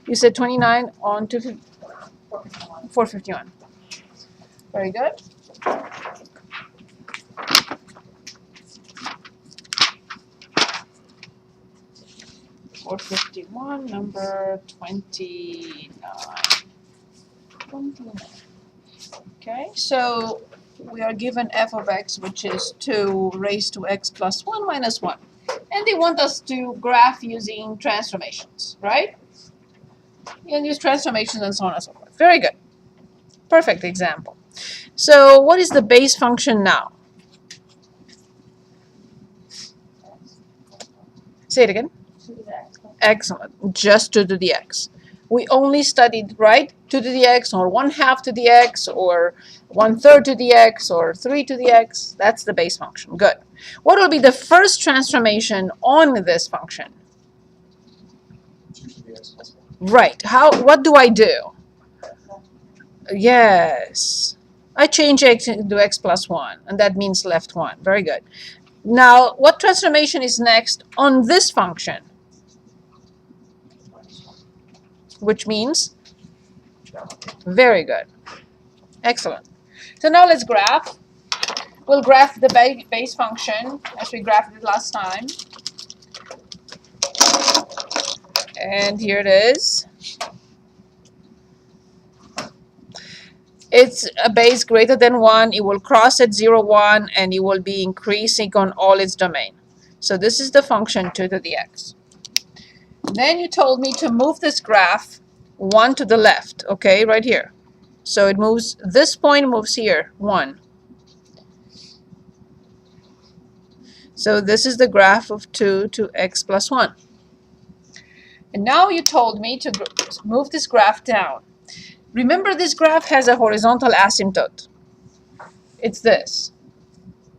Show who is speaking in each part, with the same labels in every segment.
Speaker 1: You said 29 on 451. Very good. (451), number 29. Okay, so we are given f of x, which is 2 raised to x plus 1 minus 1. And they want us to graph using transformations, right? And use transformations and so on and so forth. Very good. Perfect example. So what is the base function now? Say it again. Excellent. Just 2 to the x. We only studied, right, 2 to the x, or 1/2 to the x, or 1/3 to the x, or 3 to the x. That's the base function. Good. What will be the first transformation on this function? Right. What do I do? Yes. I change x into x plus 1, and that means left 1. Very good. Now, what transformation is next on this function? Which means? Very good. Excellent. So now let's graph. We'll graph the base function as we graphed it last time. And here it is. It's a base greater than 1. It will cross at 0, 1, and it will be increasing on all its domain. So this is the function 2 to the x. Then you told me to move this graph 1 to the left, okay, right here. So it moves, this point moves here, 1. So this is the graph of 2 to x plus 1. And now you told me to move this graph down. Remember, this graph has a horizontal asymptote. It's this.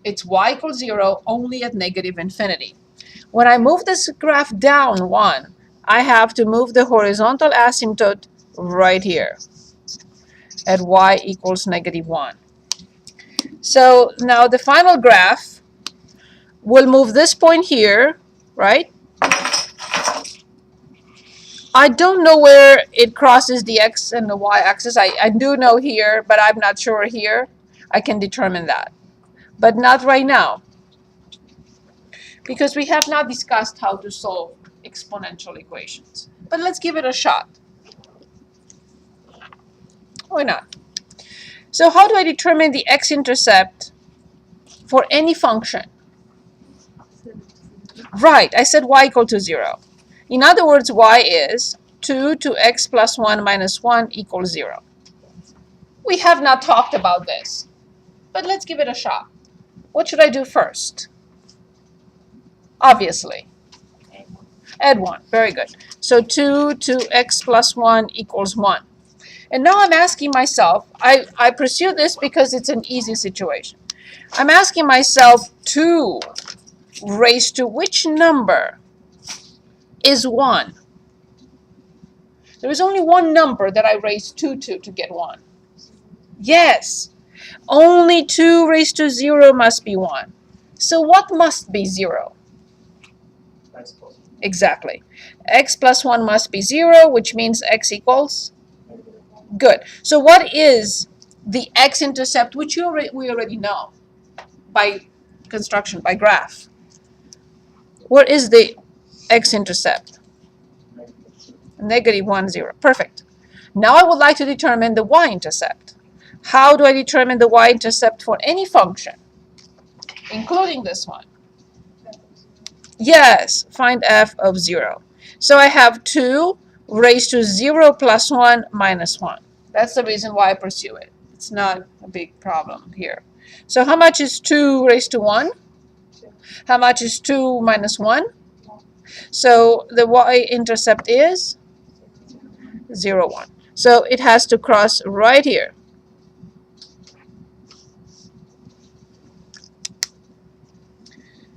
Speaker 1: It's y equals 0 only at negative infinity. When I move this graph down 1, I have to move the horizontal asymptote right here at y equals negative 1. So now the final graph will move this point here, right? I don't know where it crosses the x and the y axis. I do know here, but I'm not sure here. I can determine that, but not right now, because we have not discussed how to solve exponential equations. But let's give it a shot. Why not? So how do I determine the x-intercept for any function? Right, I said y equal to 0. In other words, y is 2 to x plus 1 minus 1 equals 0. We have not talked about this, but let's give it a shot. What should I do first? Obviously, add 1. Very good. So 2 to x plus 1 equals 1. And now I'm asking myself, I pursue this because it's an easy situation. I'm asking myself, 2 raised to which number is 1? There is only one number that I raised 2 to get 1. Yes, only 2 raised to 0 must be 1. So what must be 0? Exactly. X plus 1 must be 0, which means x equals? Good. So what is the x-intercept, which we already know by construction, by graph? What is the x-intercept? Negative 1, 0. Perfect. Now I would like to determine the y-intercept. How do I determine the y-intercept for any function, including this one? Yes, find f of 0. So I have 2 raised to 0 plus 1 minus 1. That's the reason why I pursue it. It's not a big problem here. So how much is 2 raised to 1? How much is 2 minus 1? So the y-intercept is 0, 1. So it has to cross right here.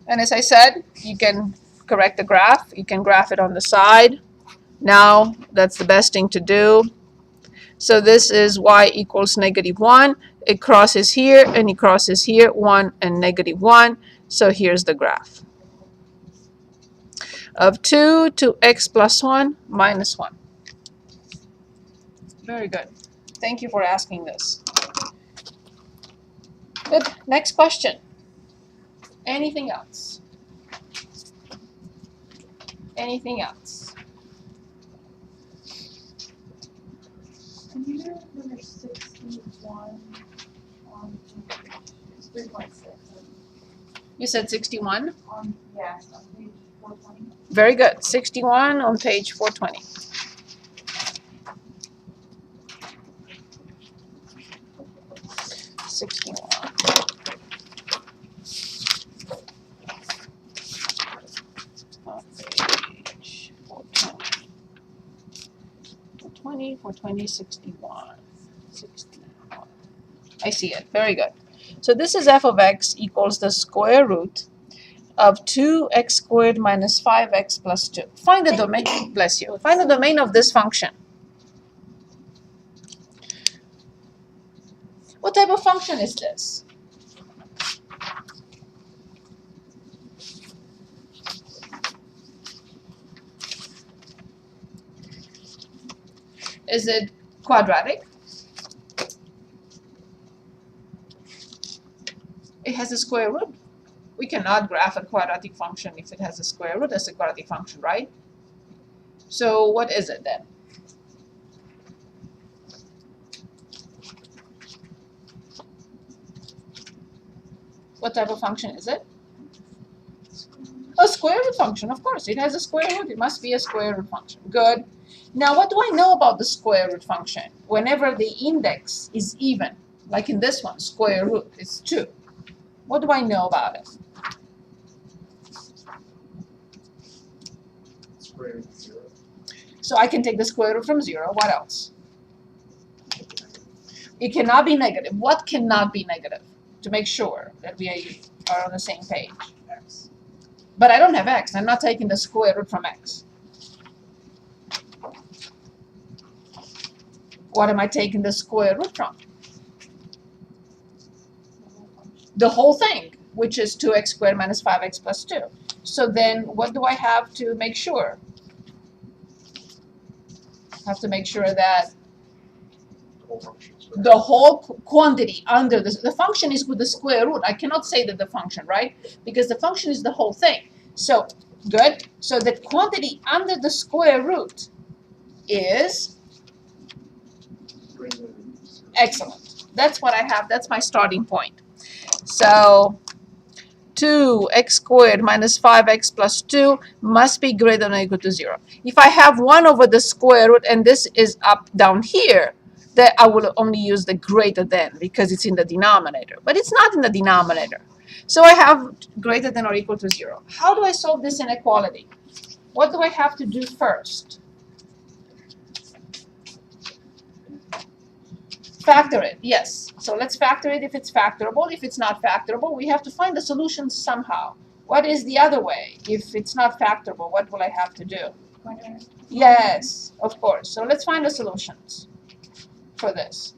Speaker 1: And as I said, you can correct the graph. You can graph it on the side. Now, that's the best thing to do. So this is y equals negative 1. It crosses here, and it crosses here, 1 and negative 1. So here's the graph of 2 to x plus 1 minus 1. Very good. Thank you for asking this. Good. Next question. Anything else? Anything else?
Speaker 2: Can you do number 61 on it's 3.6?
Speaker 1: You said 61?
Speaker 2: Yes, on page 420.
Speaker 1: Very good. 61 on page 420. On page 420. 420, 61. 61. I see it. Very good. So this is f of x equals the square root of 2x squared minus 5x plus 2. Find the domain, bless you. Find the domain of this function. What type of function is this? Is it quadratic? It has a square root. We cannot graph a quadratic function if it has a square root as a quadratic function, right? So what is it then? What type of function is it? A square root function, of course. It has a square root. It must be a square root function. Good. Now, what do I know about the square root function? Whenever the index is even, like in this one, square root is 2. What do I know about it?
Speaker 3: Square root of 0.
Speaker 1: So I can take the square root from 0. What else? It cannot be negative. What cannot be negative? To make sure that we are on the same page.
Speaker 3: X.
Speaker 1: But I don't have x. I'm not taking the square root from x. What am I taking the square root from? The whole thing, which is 2x squared minus 5x plus 2. So then what do I have to make sure? I have to make sure that
Speaker 3: The whole function is right.
Speaker 1: the whole quantity under the function is with the square root. I cannot say that the function, right? Because the function is the whole thing. So, good. So the quantity under the square root is
Speaker 3: Greater than 0.
Speaker 1: excellent. That's what I have. That's my starting point. So 2x squared minus 5x plus 2 must be greater than or equal to 0. If I have 1 over the square root and this is up down here, then I will only use the greater than because it's in the denominator. But it's not in the denominator. So I have greater than or equal to 0. How do I solve this inequality? What do I have to do first? Factor it, yes. So let's factor it if it's factorable. If it's not factorable, we have to find the solution somehow. What is the other way? If it's not factorable, what will I have to do? Yes, of course. So let's find the solutions for this.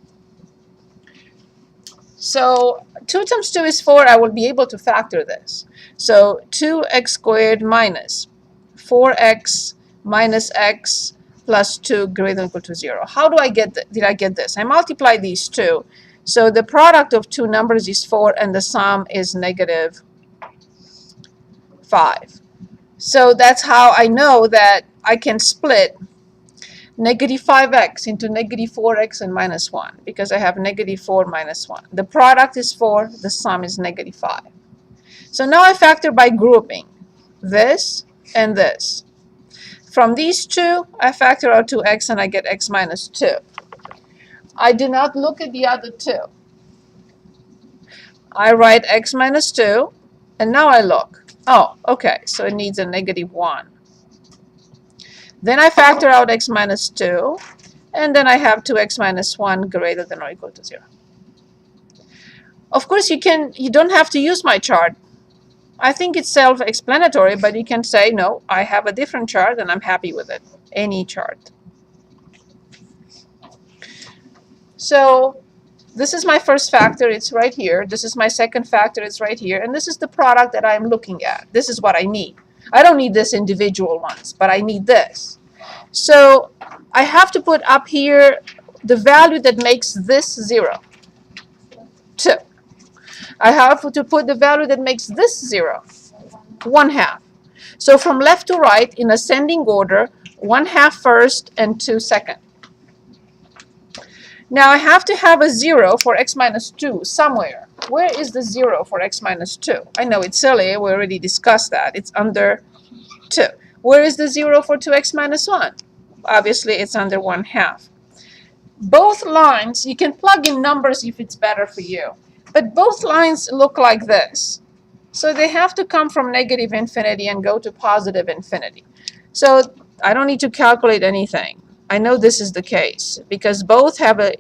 Speaker 1: So 2 times 2 is 4. I will be able to factor this. So 2x squared minus 4x minus x plus 2 greater than or equal to 0. How do I get did I get this? I multiply these two. So the product of two numbers is 4 and the sum is negative 5. So that's how I know that I can split negative 5x into negative 4x and minus 1 because I have negative 4 minus 1. The product is 4, the sum is negative 5. So now I factor by grouping this and this. From these two, I factor out 2x and I get x minus 2. I do not look at the other two. I write x minus 2, and now I look. Oh, okay, so it needs a negative 1. Then I factor out x minus 2, and then I have 2x minus 1 greater than or equal to 0. Of course, you don't have to use my chart. I think it's self-explanatory, but you can say, no, I have a different chart and I'm happy with it. Any chart. So this is my first factor, it's right here. This is my second factor, it's right here. And this is the product that I'm looking at. This is what I need. I don't need this individual ones, but I need this. So I have to put up here the value that makes this 0? 2. I have to put the value that makes this 0, 1/2. So from left to right, in ascending order, 1/2 first and 2 second. Now I have to have a 0 for x minus 2 somewhere. Where is the 0 for x minus 2? I know it's silly. We already discussed that. It's under 2. Where is the 0 for 2x minus 1? Obviously, it's under 1/2. Both lines, you can plug in numbers if it's better for you. But both lines look like this. So they have to come from negative infinity and go to positive infinity. So I don't need to calculate anything. I know this is the case because both have a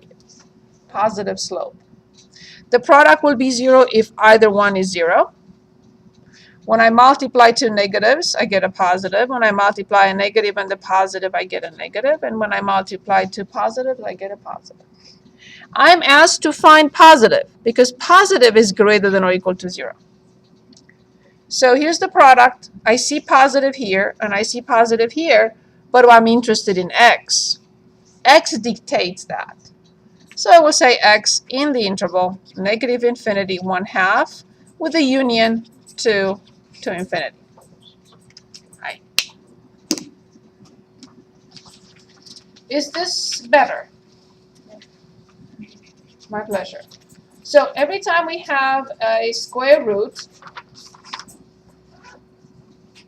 Speaker 1: positive slope. The product will be 0 if either one is 0. When I multiply two negatives, I get a positive. When I multiply a negative and the positive, I get a negative. And when I multiply two positives, I get a positive. I'm asked to find positive because positive is greater than or equal to 0. So here's the product. I see positive here and I see positive here, but I'm interested in x. X dictates that. So I will say x in the interval negative infinity 1/2 with a union to infinity. Right. Is this better? My pleasure. So every time we have a square root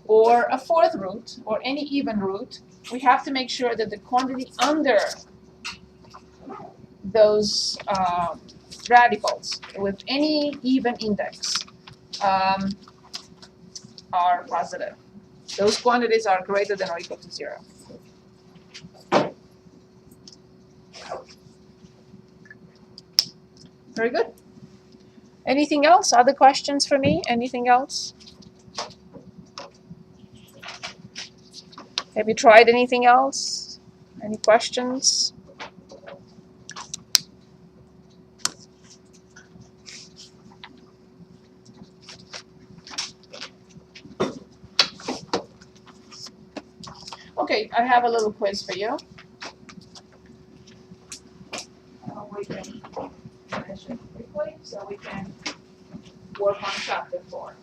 Speaker 1: or a fourth root or any even root, we have to make sure that the quantity under those radicals with any even index are positive. Those quantities are greater than or equal to 0. Very good. Anything else? Other questions for me? Anything else? Have you tried anything else? Any questions? Okay, I have a little quiz for you. We can finish it quickly so we can work on chapter 4.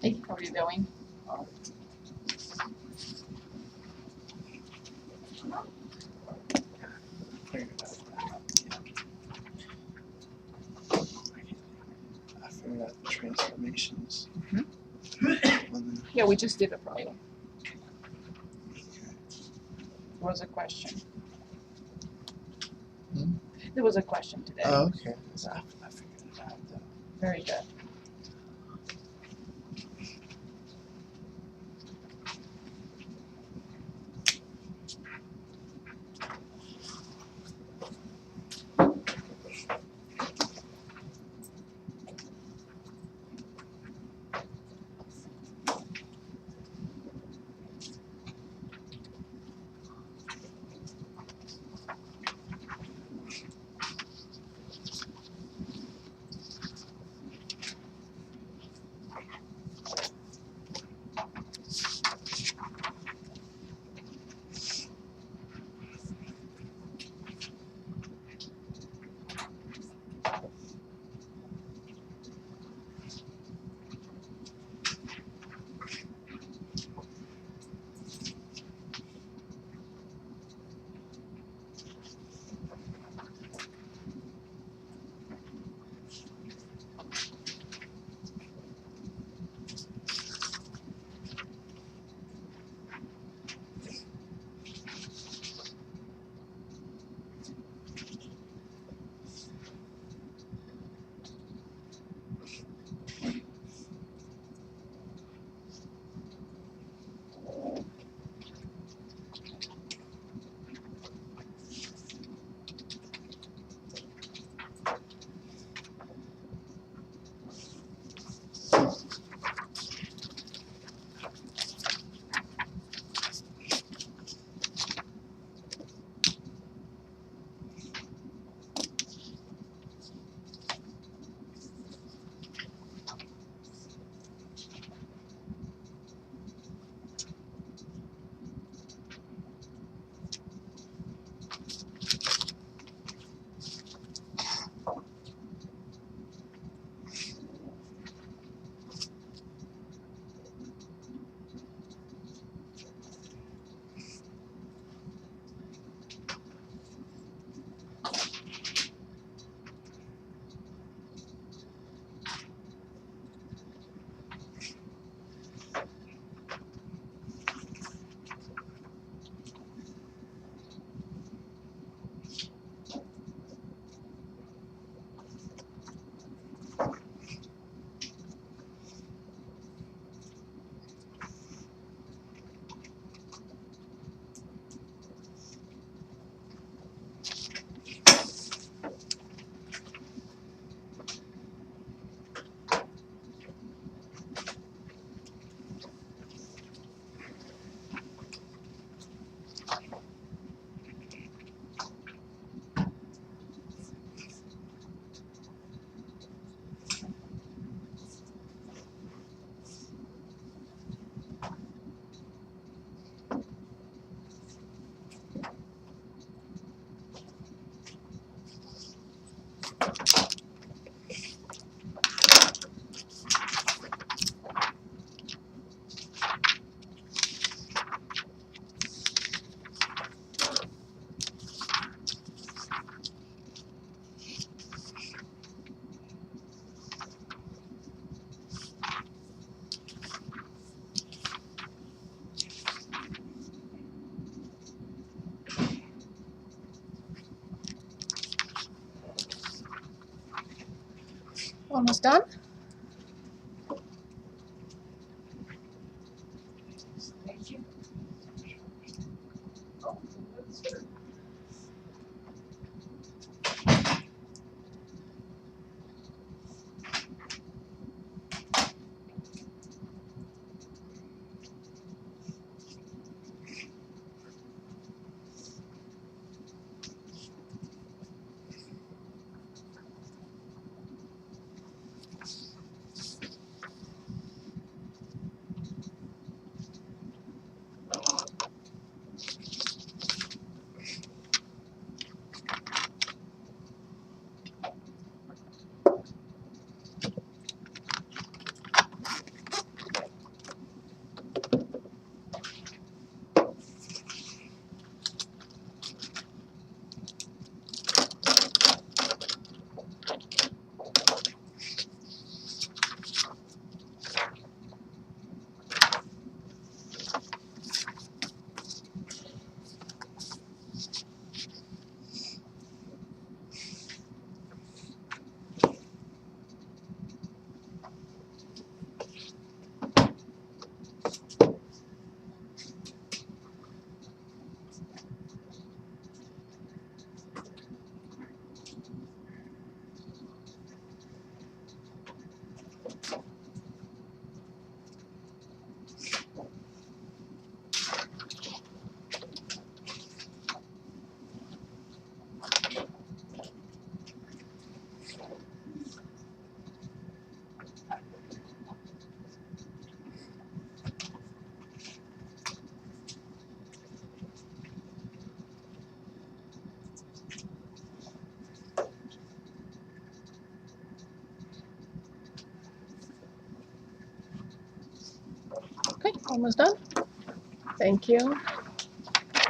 Speaker 1: Hey, how are you doing?
Speaker 3: I figured out the transformations.
Speaker 1: Yeah, we just did a problem. There was a question. There was a question today.
Speaker 3: Oh, okay. I figured it out though.
Speaker 1: Very good. almost done.
Speaker 2: Thank you. Oh, that's good.
Speaker 1: Okay, almost done. Thank you.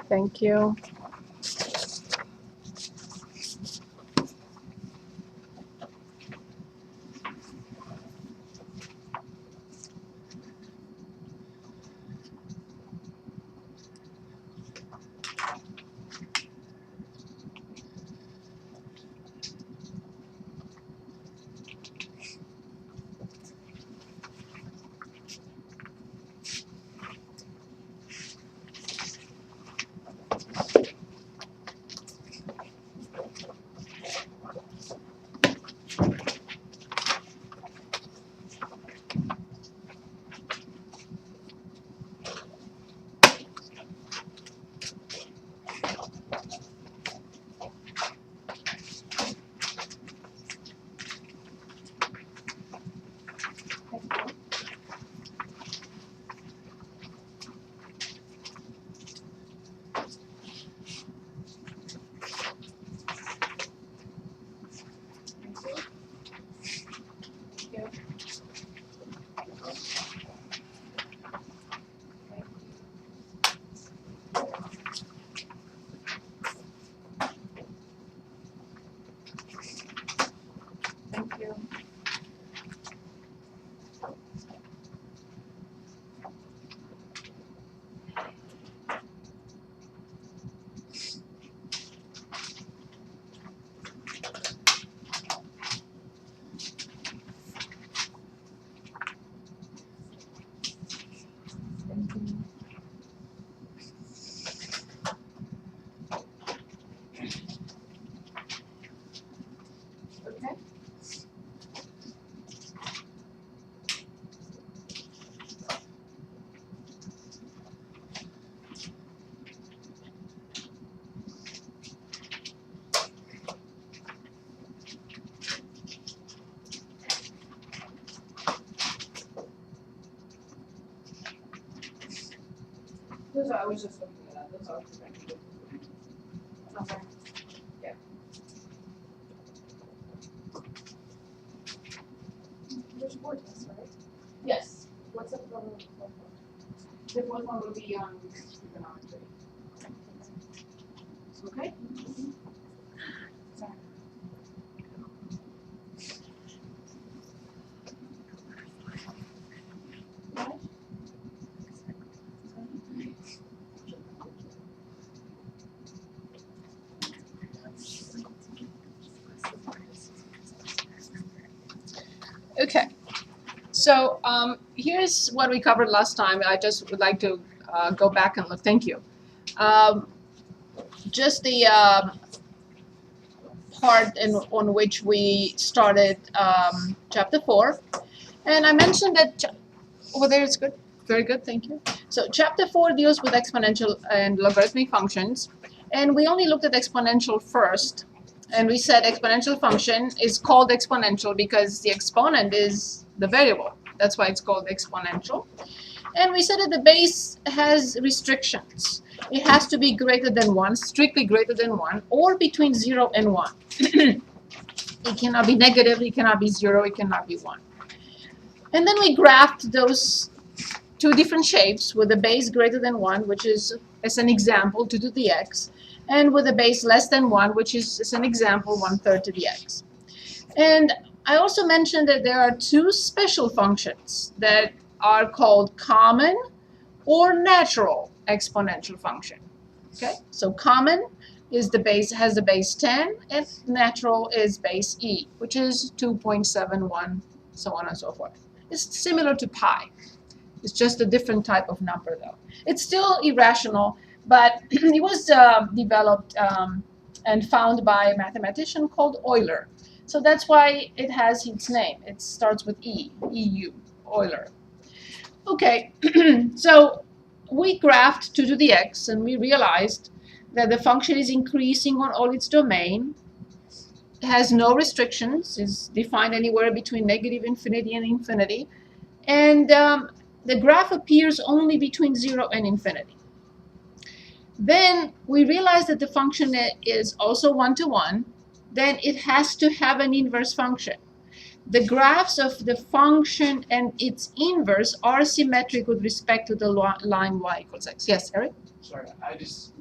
Speaker 1: Thank you.
Speaker 2: Thank you. Thank you. Okay. Those are, I was just looking at that. Those are correct. Okay. Yeah. There's four tests, right? Yes. What's up for the fourth one? The fourth one will be on trigonometry. Okay? Sorry.
Speaker 1: Okay. So here's what we covered last time. I just would like to go back and look. Thank you. Just the part on which we started chapter 4. And I mentioned that over there it's good. Very good, thank you. So chapter 4 deals with exponential and logarithmic functions. And we only looked at exponential first. And we said exponential function is called exponential because the exponent is the variable. That's why it's called exponential. And we said that the base has restrictions. It has to be greater than 1, strictly greater than 1, or between 0 and 1. It cannot be negative, it cannot be 0, it cannot be 1. And then we graphed those two different shapes with a base greater than 1, which is, as an example, 2 to the x, and with a base less than 1, which is, as an example, 1/3 to the x. And I also mentioned that there are two special functions that are called common or natural exponential function. Okay, so common is the base, has the base 10, and natural is base e, which is 2.71, so on and so forth. It's similar to pi. It's just a different type of number, though. It's still irrational, but it was developed and found by a mathematician called Euler. So that's why it has its name. It starts with E, EU, Euler. Okay, so we graphed 2 to the x, and we realized that the function is increasing on all its domain, has no restrictions, is defined anywhere between negative infinity and infinity, and the graph appears only between 0 and infinity. Then we realize that the function is also 1-to-1, then it has to have an inverse function. The graphs of the function and its inverse are symmetric with respect to the line y equals x. Yes, Eric?
Speaker 3: Sorry, I just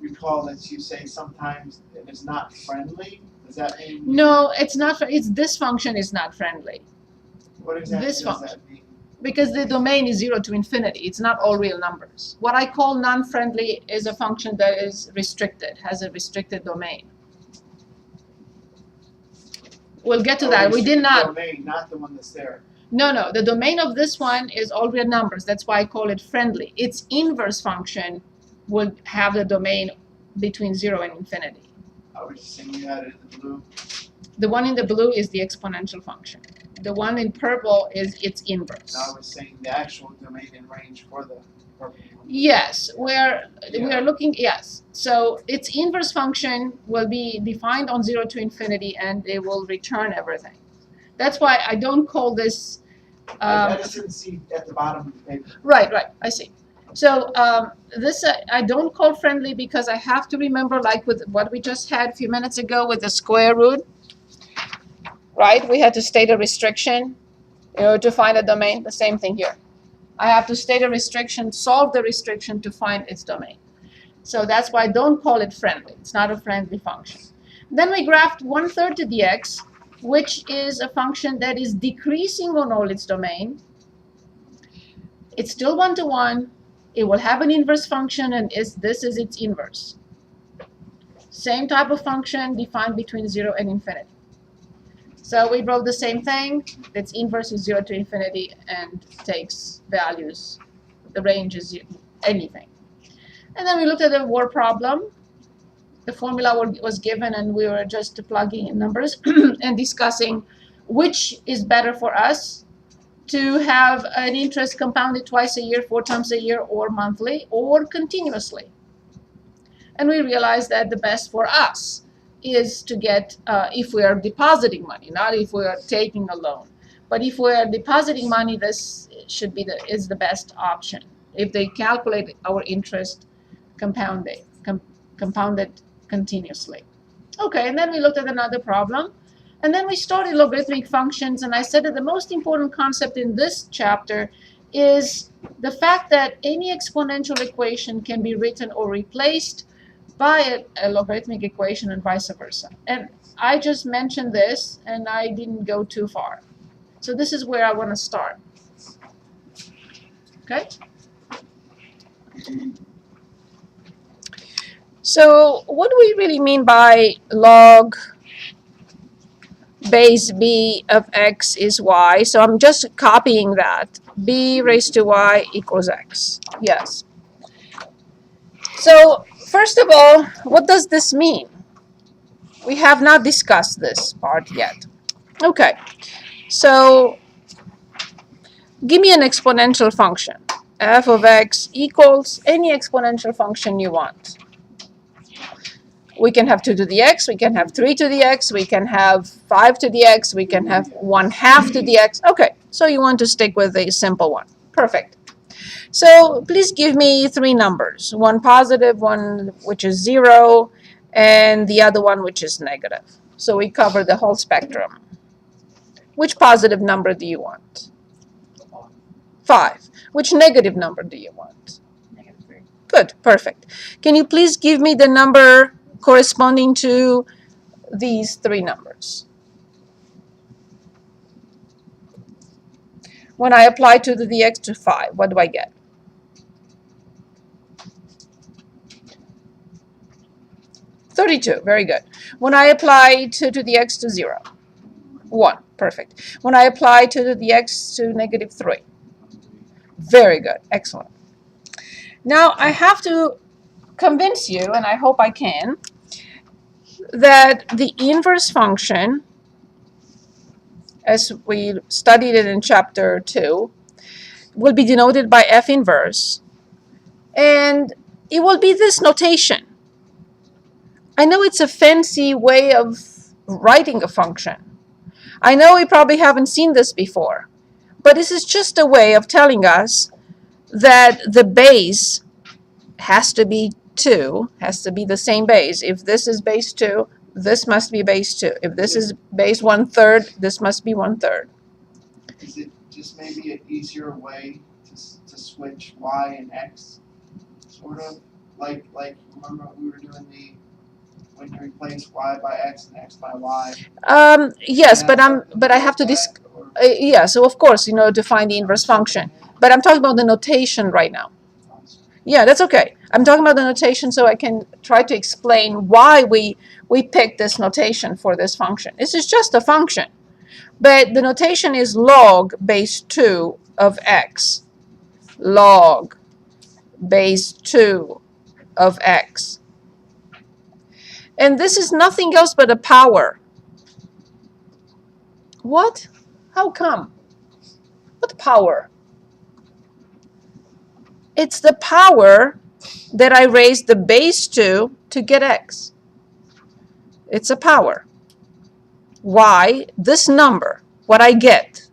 Speaker 3: recall that you say sometimes it is not friendly. Does that mean?
Speaker 1: No, it's not. It's this function is not friendly.
Speaker 3: What exactly
Speaker 1: This
Speaker 3: does
Speaker 1: function.
Speaker 3: that mean?
Speaker 1: Because the domain is 0 to infinity. It's not all real numbers. What I call non-friendly is a function that is restricted, has a restricted domain. We'll get to that. We did not.
Speaker 3: Domain, not the one that's there.
Speaker 1: No. The domain of this one is all real numbers. That's why I call it friendly. Its inverse function will have the domain between 0 and infinity.
Speaker 3: I was just saying you had it in the blue.
Speaker 1: The one in the blue is the exponential function. The one in purple is its inverse.
Speaker 3: No, I was saying the actual domain and range for the purple one.
Speaker 1: Yes, we are looking, yes. So its inverse function will be defined on 0 to infinity, and it will return everything. That's why I don't call this...
Speaker 3: I just didn't see at the bottom of the paper.
Speaker 1: Right, I see. So this I don't call friendly because I have to remember, like with what we just had a few minutes ago with the square root, right? We had to state a restriction in order to find a domain. The same thing here. I have to state a restriction, solve the restriction to find its domain. So that's why I don't call it friendly. It's not a friendly function. Then we graphed 1/3 to the x, which is a function that is decreasing on all its domain. It's still 1-to-1. It will have an inverse function, and this is its inverse. Same type of function defined between 0 and infinity. So we wrote the same thing. Its inverse is 0 to infinity and takes values. The range is anything. And then we looked at the word problem. The formula was given, and we were just plugging in numbers and discussing which is better for us, to have an interest compounded twice a year, 4 times a year, or monthly, or continuously. And we realized that the best for us is to get, if we are depositing money, not if we are taking a loan. But if we are depositing money, this should be is the best option. If they calculate our interest compounded continuously. Okay, and then we looked at another problem. And then we started logarithmic functions, and I said that the most important concept in this chapter is the fact that any exponential equation can be written or replaced by a logarithmic equation and vice versa. And I just mentioned this, and I didn't go too far. So this is where I want to start. Okay? So what do we really mean by base b of x is y. So I'm just copying that. B raised to y equals x. Yes. So first of all, what does this mean? We have not discussed this part yet. Okay. So give me an exponential function. F of x equals any exponential function you want. We can have 2 to the x, we can have 3 to the x, we can have 5 to the x, we can have 1/2 to the x. Okay, so you want to stick with a simple one. Perfect. So please give me 3 numbers. One positive, one which is 0, and the other one which is negative. So we cover the whole spectrum. Which positive number do you want? 5. Which negative number do you want?
Speaker 2: -3.
Speaker 1: Good, perfect. Can you please give me the number corresponding to these 3 numbers? When I apply 2 to the x to 5, what do I get? 32, very good. When I apply 2 to the x to 0, 1, perfect. When I apply 2 to the x to -3, very good, excellent. Now I have to convince you, and I hope I can, that the inverse function, as we studied it in chapter 2, will be denoted by f inverse, and it will be this notation. I know it's a fancy way of writing a function. I know we probably haven't seen this before, but this is just a way of telling us that the base has to be 2, has to be the same base. If this is base 2, this must be base 2. If this is base 1/3, this must be 1/3.
Speaker 3: Is it just maybe an easier way to switch y and x, sort of? Like remember we were doing when you replace y by x and x by y?
Speaker 1: Yes, but I have to yeah, so of course, to find the inverse function. But I'm talking about the notation right now. Yeah, that's okay. I'm talking about the notation so I can try to explain why we picked this notation for this function. This is just a function, but the notation is log base 2 of x. Log base 2 of x. And this is nothing else but a power. What? How come? What power? It's the power that I raised the base to get x. It's a power. Why? This number, what I get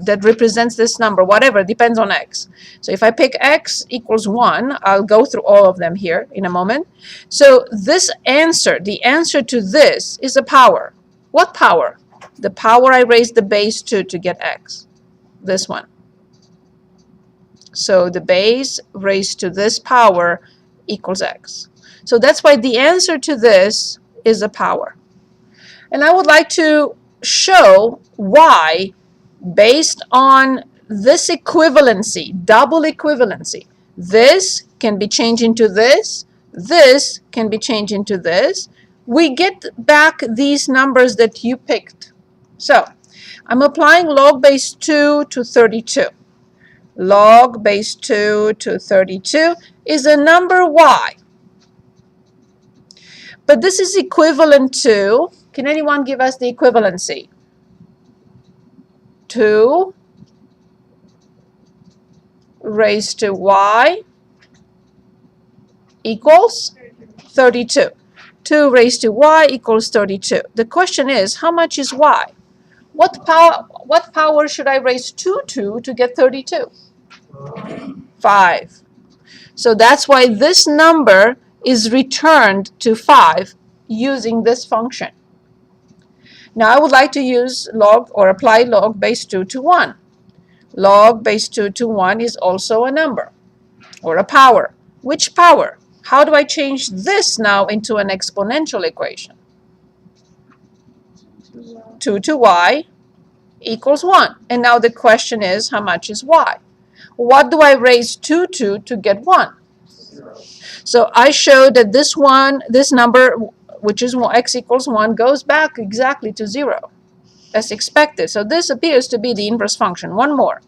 Speaker 1: that represents this number, whatever, depends on x. So if I pick x equals 1, I'll go through all of them here in a moment. So this answer, the answer to this is a power. What power? The power I raised the base to get x. This one. So the base raised to this power equals x. So that's why the answer to this is a power. And I would like to show why, based on this equivalency, double equivalency, this can be changed into this can be changed into this, we get back these numbers that you picked. So I'm applying log base 2 to 32. Log base 2 to 32 is a number y. But this is equivalent to, can anyone give us the equivalency? 2 raised to y equals 32. 2 raised to y equals 32. The question is, how much is y? What power should I raise 2 to get 32? 5. So that's why this number is returned to 5 using this function. Now I would like to use log or apply log base 2 to 1. Log base 2 to 1 is also a number or a power. Which power? How do I change this now into an exponential equation? 2 to y equals 1. And now the question is, how much is y? What do I raise 2 to get 1?
Speaker 3: 0.
Speaker 1: So I showed that this number which is x equals 1, goes back exactly to 0, as expected. So this appears to be the inverse function. One more.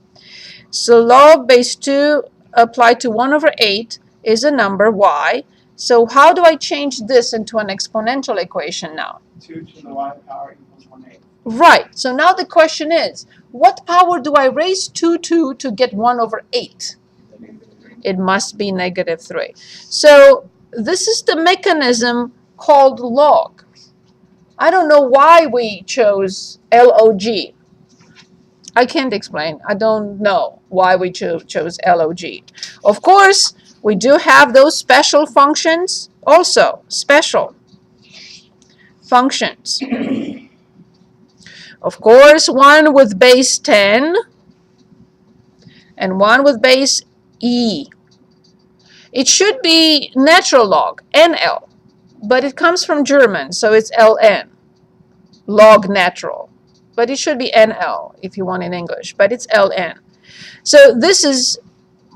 Speaker 1: So log base 2 applied to 1 over 8 is a number y. So how do I change this into an exponential equation now?
Speaker 3: 2 to the y power equals 1/8.
Speaker 1: Right. So now the question is, what power do I raise 2 to get 1 over 8? It must be -3. So this is the mechanism called log. I don't know why we chose log. I can't explain. I don't know why we chose log. Of course, we do have those special functions also. Special functions. Of course, one with base 10 and one with base e. It should be natural log, NL, but it comes from German, so it's ln, log natural. But it should be NL if you want in English, but it's ln. So this is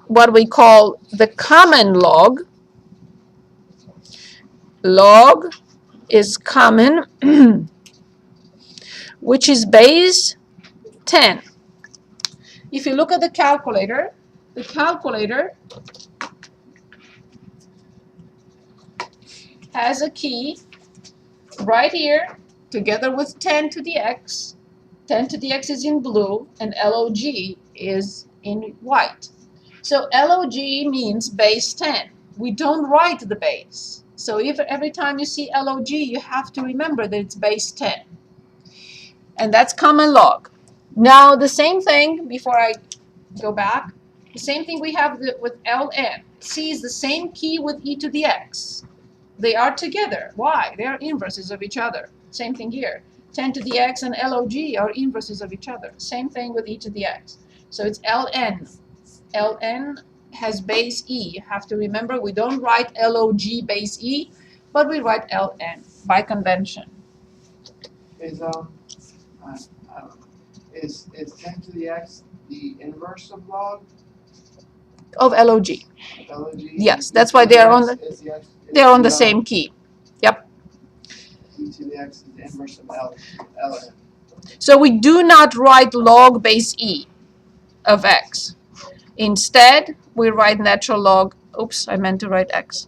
Speaker 1: what we call the common log. Log is common, which is base 10. If you look at the calculator has a key right here together with 10 to the x. 10 to the x is in blue and log is in white. So log means base 10. We don't write the base. So if every time you see log, you have to remember that it's base 10. And that's common log. Now the same thing, before I go back, the same thing we have with ln. C is the same key with e to the x. They are together. Why? They are inverses of each other. Same thing here. 10 to the x and log are inverses of each other. Same thing with e to the x. So it's ln. ln has base e. You have to remember we don't write log base e, but we write ln by convention.
Speaker 3: Is I don't know. Is 10 to the x the inverse of log?
Speaker 1: Of log.
Speaker 3: Log?
Speaker 1: Yes, that's why they are on the same key. Yep.
Speaker 3: E to the x is the inverse of ln.
Speaker 1: So we do not write log base e of x. Instead, we write natural log. Oops, I meant to write x.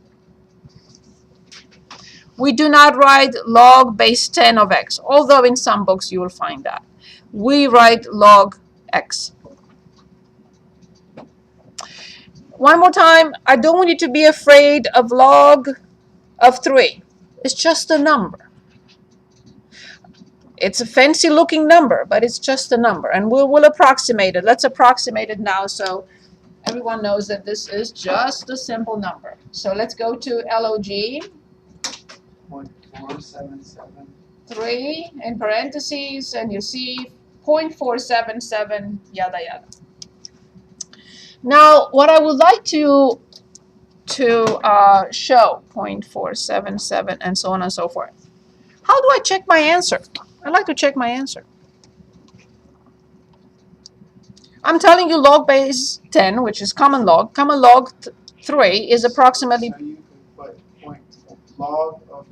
Speaker 1: We do not write log base 10 of x, although in some books you will find that. We write log x. One more time, I don't want you to be afraid of log of 3. It's just a number. It's a fancy looking number, but it's just a number. And we'll approximate it. Let's approximate it now so everyone knows that this is just a simple number. So let's go to log.
Speaker 3: 0.477.
Speaker 1: 3 in parentheses, and you see 0.477, yada yada. Now, what I would like to show, 0.477, and so on and so forth. How do I check my answer? I like to check my answer. I'm telling you log base 10, which is common log. Common log 3 is approximately...
Speaker 3: So you can put log of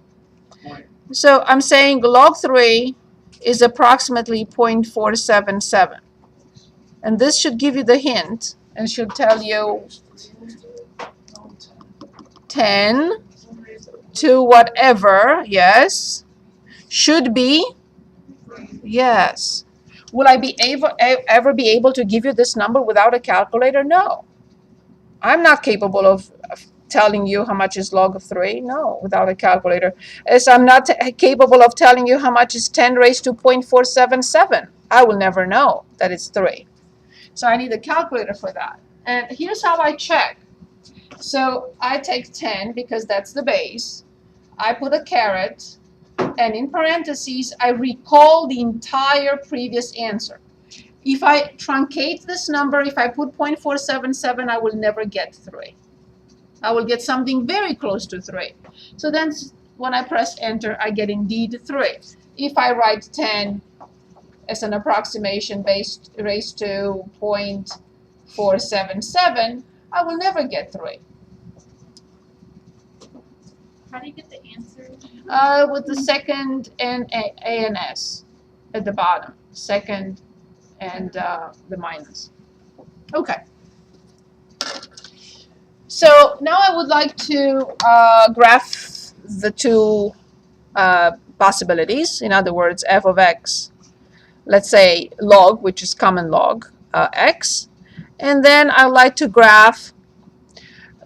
Speaker 3: point.
Speaker 1: So I'm saying log 3 is approximately 0.477. And this should give you the hint and should tell you 10 to whatever, yes, should be, yes. Will I be ever be able to give you this number without a calculator? No. I'm not capable of telling you how much is log of 3. No, without a calculator. As I'm not capable of telling you how much is 10 raised to 0.477. I will never know that it's 3. So I need a calculator for that. And here's how I check. So I take 10 because that's the base. I put a caret. And in parentheses, I recall the entire previous answer. If I truncate this number, if I put 0.477, I will never get 3. I will get something very close to 3. So then when I press enter, I get indeed 3. If I write 10 as an approximation raised to 0.477, I will never get 3.
Speaker 2: How do you get the answer?
Speaker 1: With the second and A and S at the bottom. Second and the minus. Okay. So now I would like to graph the two possibilities. In other words, f of x, let's say log, which is common log, x. And then I'd like to graph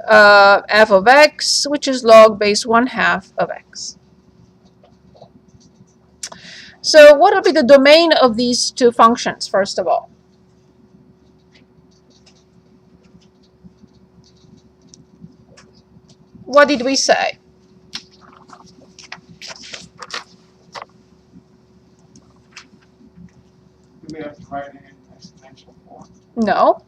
Speaker 1: f of x, which is log base 1/2 of x. So what will be the domain of these two functions, first of all? What did we say?
Speaker 3: Do we have to write it in exponential form?
Speaker 1: No.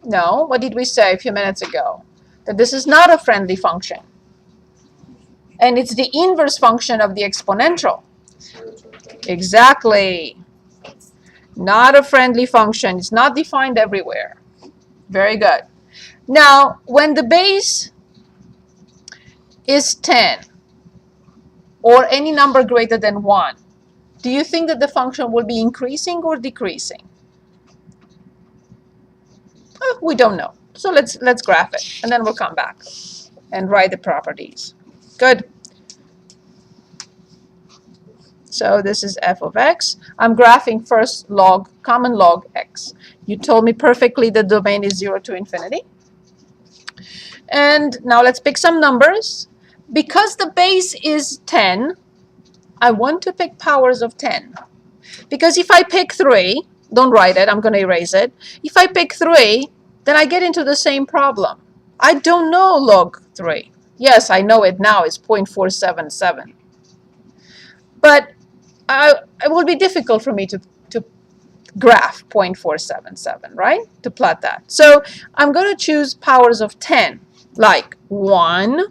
Speaker 1: No. What did we say a few minutes ago? That this is not a friendly function. And it's the inverse function of the exponential. Exactly. Not a friendly function. It's not defined everywhere. Very good. Now, when the base is 10 or any number greater than 1, do you think that the function will be increasing or decreasing? We don't know. So let's graph it, and then we'll come back and write the properties. Good. So this is f of x. I'm graphing first log, common log x. You told me perfectly the domain is 0 to infinity. And now let's pick some numbers. Because the base is 10, I want to pick powers of 10. Because if I pick 3, don't write it, I'm going to erase it. If I pick 3, then I get into the same problem. I don't know log 3. Yes, I know it now, it's 0.477. But it will be difficult for me to graph 0.477, right? To plot that. So I'm going to choose powers of 10, like 1.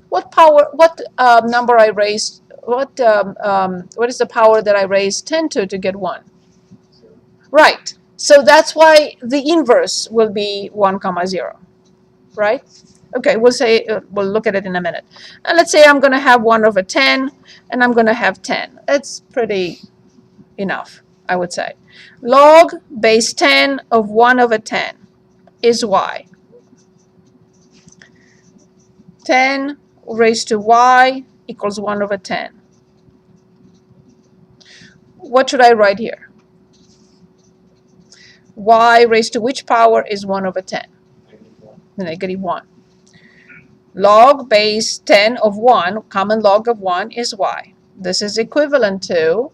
Speaker 1: What number I raised, what is the power that I raised 10 to get 1? Right. So that's why the inverse will be 1, 0, right? Okay, we'll look at it in a minute. And let's say I'm going to have 1 over 10, and I'm going to have 10. It's pretty enough, I would say. Log base 10 of 1 over 10 is y. 10 raised to y equals 1 over 10. What should I write here? Y raised to which power is 1 over 10? Negative 1. Log base 10 of 1, common log of 1, is y. This is equivalent to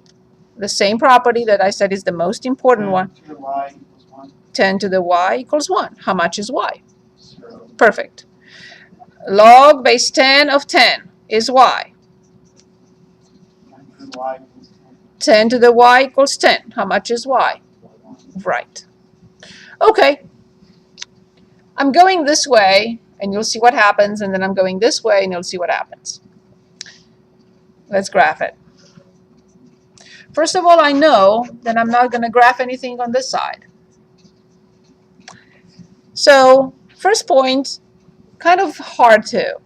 Speaker 1: the same property that I said is the most important one.
Speaker 3: 10 to the y equals 1.
Speaker 1: 10 to the y equals 1. How much is y?
Speaker 3: 0.
Speaker 1: Perfect. Log base 10 of 10 is y.
Speaker 3: 10 to the y equals 10.
Speaker 1: 10 to the y equals 10. How much is y? Right. Okay. I'm going this way, and you'll see what happens, and then I'm going this way, and you'll see what happens. Let's graph it. First of all, I know that I'm not going to graph anything on this side. So, first point, kind of hard to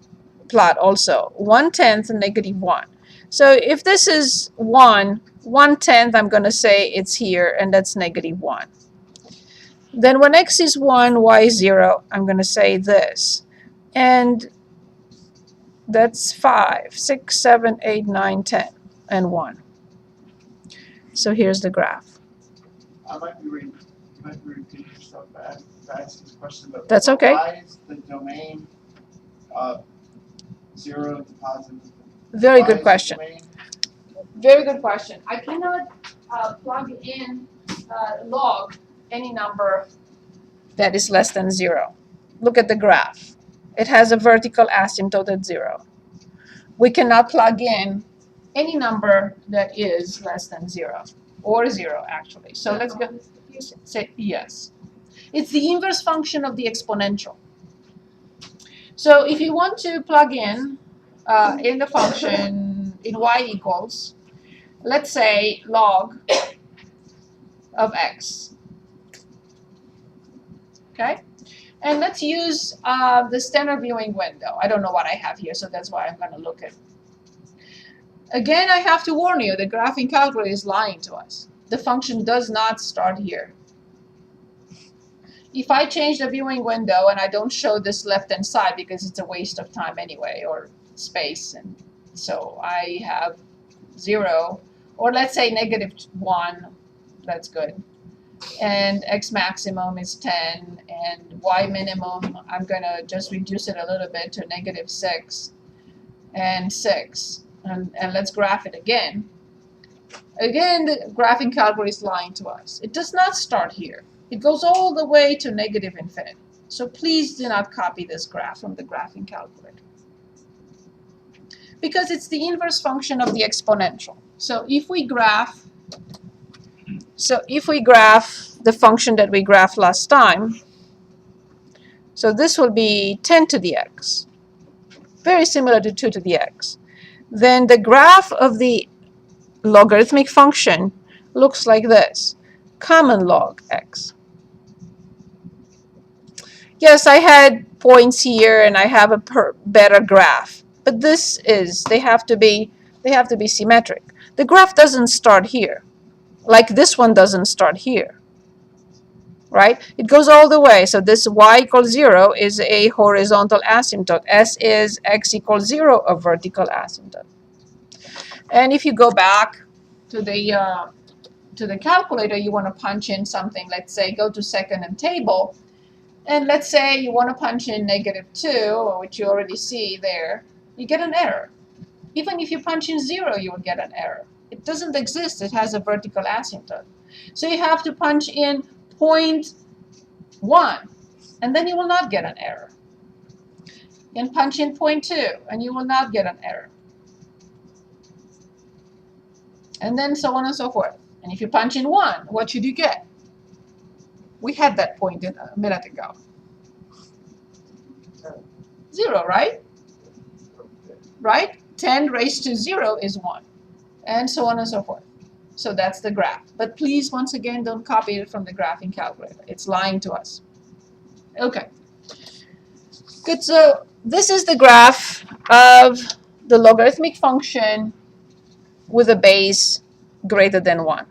Speaker 1: plot also. 1/10 and negative 1. So if this is 1, 1/10, I'm going to say it's here, and that's negative 1. Then when x is 1, y is 0, I'm going to say this. And that's 5, 6, 7, 8, 9, 10, and 1. So here's the graph.
Speaker 3: I might be repeating yourself back to this question, but
Speaker 1: That's okay.
Speaker 3: why is the domain 0 to positive?
Speaker 1: Very
Speaker 3: Why
Speaker 1: good
Speaker 3: is
Speaker 1: question.
Speaker 3: the domain-
Speaker 1: Very good question. I cannot plug in log any number that is less than 0. Look at the graph. It has a vertical asymptote at 0. We cannot plug in any number that is less than 0, or 0 actually. So let's go say yes. It's the inverse function of the exponential. So if you want to plug in the function in y equals, let's say log of x. Okay? And let's use the standard viewing window. I don't know what I have here, so that's why I'm going to look at. Again, I have to warn you, the graphing calculator is lying to us. The function does not start here. If I change the viewing window and I don't show this left-hand side because it's a waste of time anyway, or space, and so I have 0, or let's say -1, that's good. And x maximum is 10, and y minimum, I'm going to just reduce it a little bit to -6 and 6. And let's graph it again. Again, the graphing calculator is lying to us. It does not start here. It goes all the way to -infinity. So please do not copy this graph from the graphing calculator, because it's the inverse function of the exponential. So if we graph the function that we graphed last time, so this will be 10 to the x, very similar to 2 to the x. Then the graph of the logarithmic function looks like this, common log x. Yes, I had points here and I have a better graph, but they have to be symmetric. The graph doesn't start here, like this one doesn't start here, right? It goes all the way. So this y equals 0 is a horizontal asymptote. S is x equals 0, a vertical asymptote. And if you go back to the calculator, you want to punch in something. Let's say go to second and table, and let's say you want to punch in -2, which you already see there. You get an error. Even if you punch in 0, you will get an error. It doesn't exist. It has a vertical asymptote. So you have to punch in 0.1, and then you will not get an error. You can punch in 0.2, and you will not get an error. And then so on and so forth. And if you punch in 1, what should you get? We had that point a minute ago. 0, right? Right? 10 raised to 0 is 1. And so on and so forth. So that's the graph. But please, once again, don't copy it from the graphing calculator. It's lying to us. Okay. Good. So this is the graph of the logarithmic function with a base greater than 1.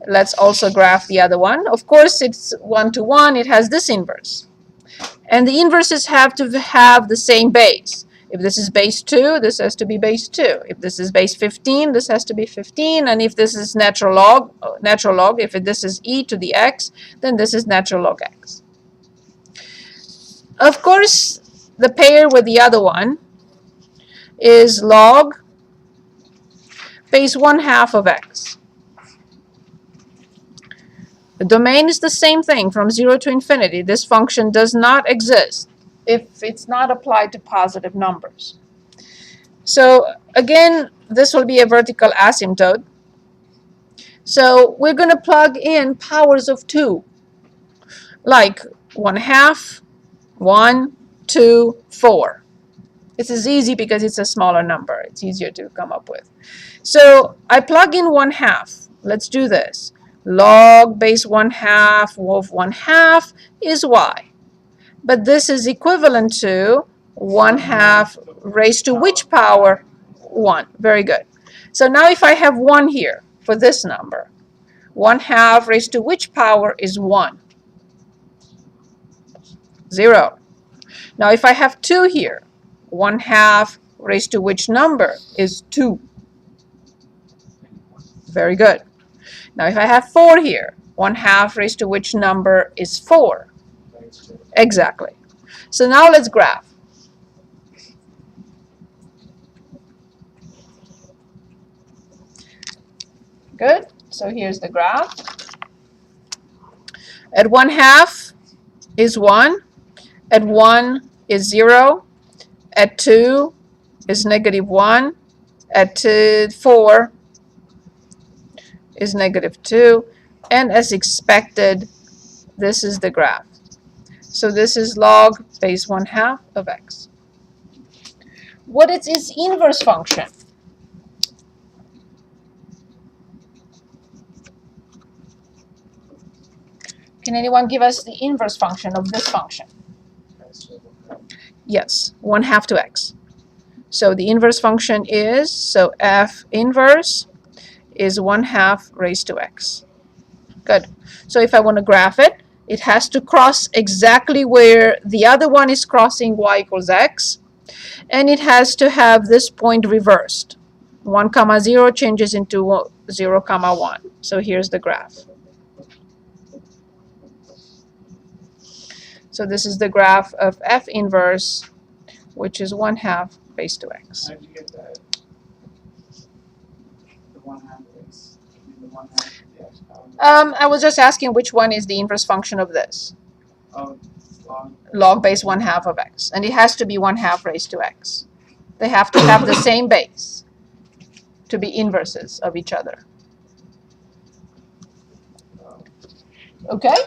Speaker 1: Let's also graph the other one. Of course, it's 1 to 1. It has this inverse. And the inverses have to have the same base. If this is base 2, this has to be base 2. If this is base 15, this has to be 15. And if this is natural log, if this is e to the x, then this is natural log x. Of course, the pair with the other one is log base 1/2 of x. The domain is the same thing from 0 to infinity. This function does not exist if it's not applied to positive numbers. So again, this will be a vertical asymptote. So we're going to plug in powers of 2, like 1/2, 1, 2, 4. This is easy because it's a smaller number. It's easier to come up with. So I plug in 1/2. Let's do this. Log base 1/2 of 1/2 is y. But this is equivalent to 1/2 raised to which power? 1. Very good. So now if I have 1 here for this number, 1/2 raised to which power is 1? 0. Now if I have 2 here, 1/2 raised to which number is 2? Very good. Now if I have 4 here, 1/2 raised to which number is 4? Exactly. So now let's graph. Good. So here's the graph. At 1/2 is 1. At 1 is 0. At 2 is -1. At 4 is -2. And as expected, this is the graph. So this is log base 1/2 of x. What is its inverse function? Can anyone give us the inverse function of this function? Yes, 1/2 to x. So the inverse function is, so f inverse is 1/2 raised to x. Good. So if I want to graph it, it has to cross exactly where the other one is crossing y equals x, and it has to have this point reversed. 1, 0 changes into 0, 1. So here's the graph. So this is the graph of f inverse, which is 1/2 raised to x.
Speaker 3: How did you get that? The 1/2 is the 1/2 of the x power.
Speaker 1: I was just asking which one is the inverse function of this.
Speaker 3: Oh,
Speaker 1: Log base 1/2 of x. And it has to be 1/2 raised to x. They have to have the same base to be inverses of each other. Okay?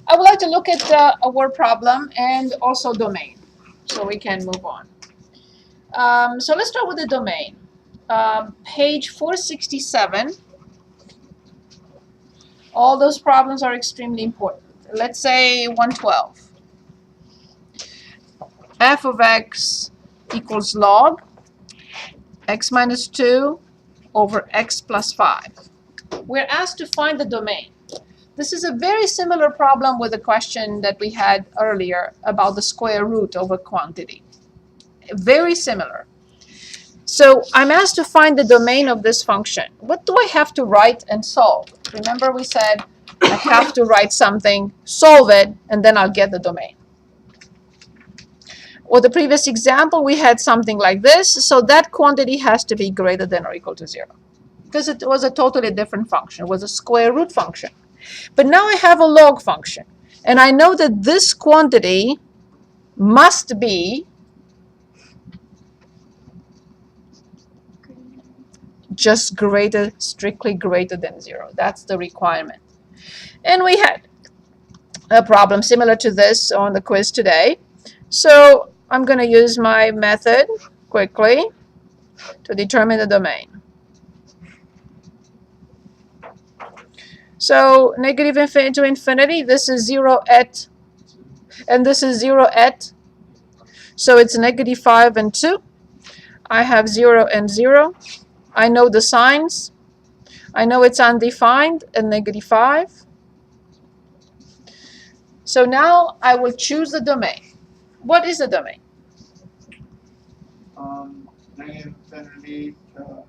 Speaker 1: I would like to look at a word problem and also domain, so we can move on. So let's start with the domain. Page 467. All those problems are extremely important. Let's say 112. F of x equals log x minus 2 over x plus 5. We're asked to find the domain. This is a very similar problem with the question that we had earlier about the square root of a quantity. Very similar. So I'm asked to find the domain of this function. What do I have to write and solve? Remember we said I have to write something, solve it, and then I'll get the domain. With the previous example, we had something like this. So that quantity has to be greater than or equal to 0. Because it was a totally different function. It was a square root function. But now I have a log function. And I know that this quantity must be just greater, strictly greater than 0. That's the requirement. And we had a problem similar to this on the quiz today. So I'm going to use my method quickly to determine the domain. So negative infinity to infinity, this is 0 at, and this is 0 at. So it's negative 5 and 2. I have 0 and 0. I know the signs. I know it's undefined and negative 5. So now I will choose the domain. What is the domain?
Speaker 3: Negative infinity to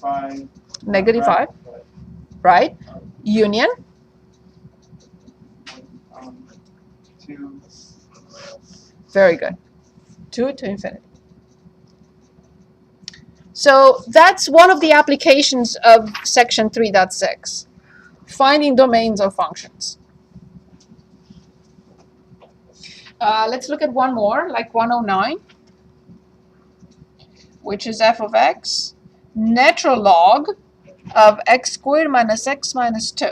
Speaker 3: 5.
Speaker 1: Negative 5, right? Union.
Speaker 3: 2.
Speaker 1: Very good. 2 to infinity. So that's one of the applications of section 3.6, finding domains of functions. Let's look at one more, like 109, which is f of x, natural log of x squared minus x minus 2.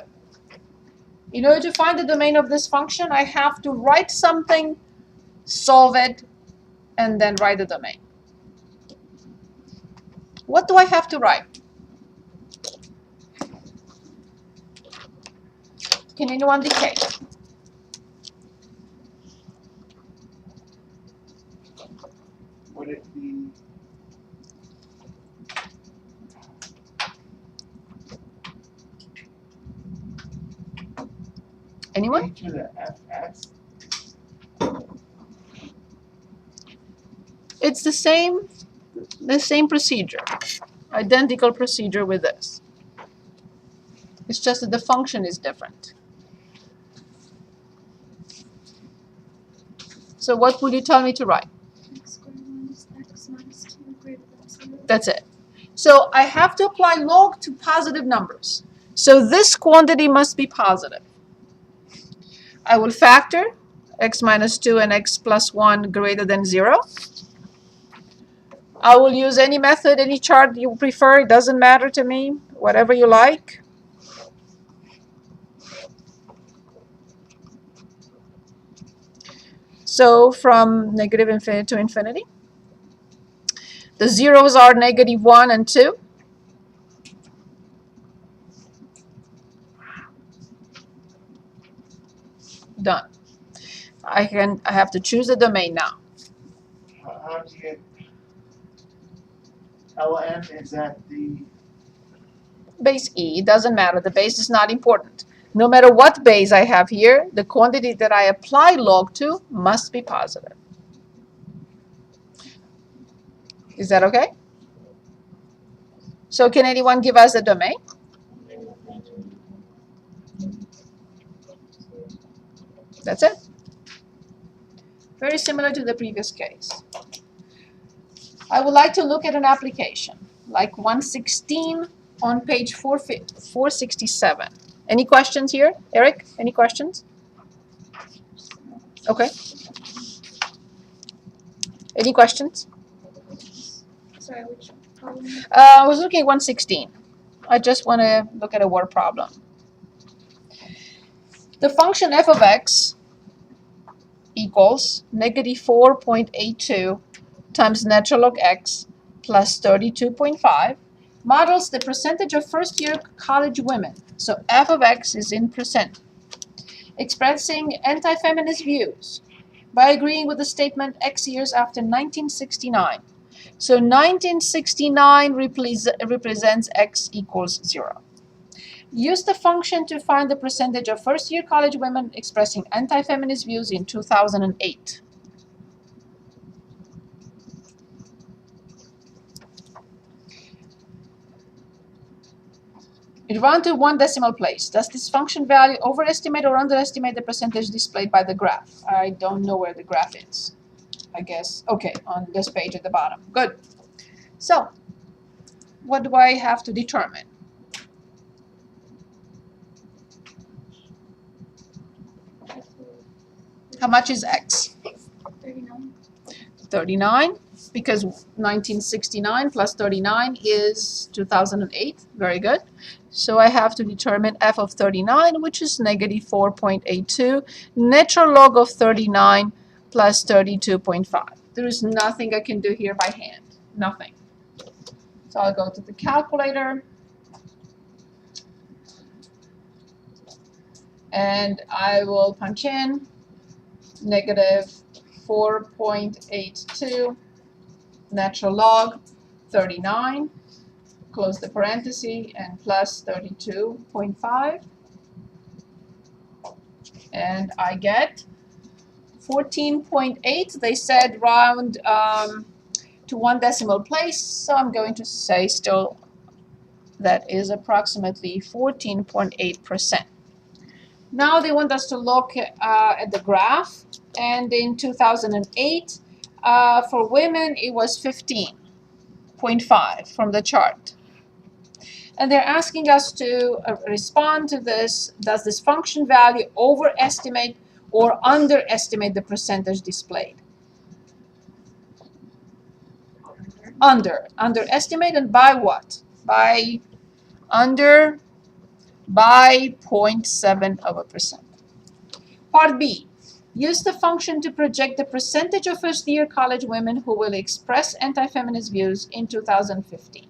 Speaker 1: In order to find the domain of this function, I have to write something, solve it, and then write the domain. What do I have to write? Can anyone dictate?
Speaker 3: Would it be
Speaker 1: Anyone?
Speaker 3: a to the fx?
Speaker 1: It's the same procedure, identical procedure with this. It's just that the function is different. So what would you tell me to write?
Speaker 2: X squared minus x minus 2 greater than 0.
Speaker 1: That's it. So I have to apply log to positive numbers. So this quantity must be positive. I will factor x minus 2 and x plus 1 greater than 0. I will use any method, any chart you prefer. It doesn't matter to me. Whatever you like. So from negative infinity to infinity. The zeros are negative 1 and 2. Done. I have to choose the domain now.
Speaker 3: How do you get ln is at the
Speaker 1: Base E, doesn't matter. The base is not important. No matter what base I have here, the quantity that I apply log to must be positive. Is that okay? So can anyone give us the domain? That's it. Very similar to the previous case. I would like to look at an application like 116 on page 467. Any questions here? Eric, any questions? Okay. Any questions?
Speaker 2: Sorry, which problem?
Speaker 1: I was looking at 116. I just want to look at a word problem. The function f of x equals negative 4.82 times natural log x plus 32.5 models the percentage of first-year college women. So f of x is in percent. Expressing anti-feminist views by agreeing with the statement x years after 1969. So 1969 represents x equals 0. Use the function to find the percentage of first-year college women expressing anti-feminist views in 2008. It runs to one decimal place. Does this function value overestimate or underestimate the percentage displayed by the graph? I don't know where the graph is. I guess, okay, on this page at the bottom. Good. So, what do I have to determine? How much is x?
Speaker 2: 39.
Speaker 1: 39, because 1969 plus 39 is 2008. Very good. So I have to determine f of 39, which is negative 4.82, natural log of 39 plus 32.5. There is nothing I can do here by hand. Nothing. So I'll go to the calculator. And I will punch in negative 4.82 natural log 39, close the parenthesis, and plus 32.5. And I get 14.8. They said round to one decimal place, so I'm going to say still that is approximately 14.8%. Now they want us to look at the graph, and in 2008, for women, it was 15.5 from the chart. And they're asking us to respond to this. Does this function value overestimate or underestimate the percentage displayed? Underestimate, and by what? By 0.7%. Part B. Use the function to project the percentage of first-year college women who will express anti-feminist views in 2015.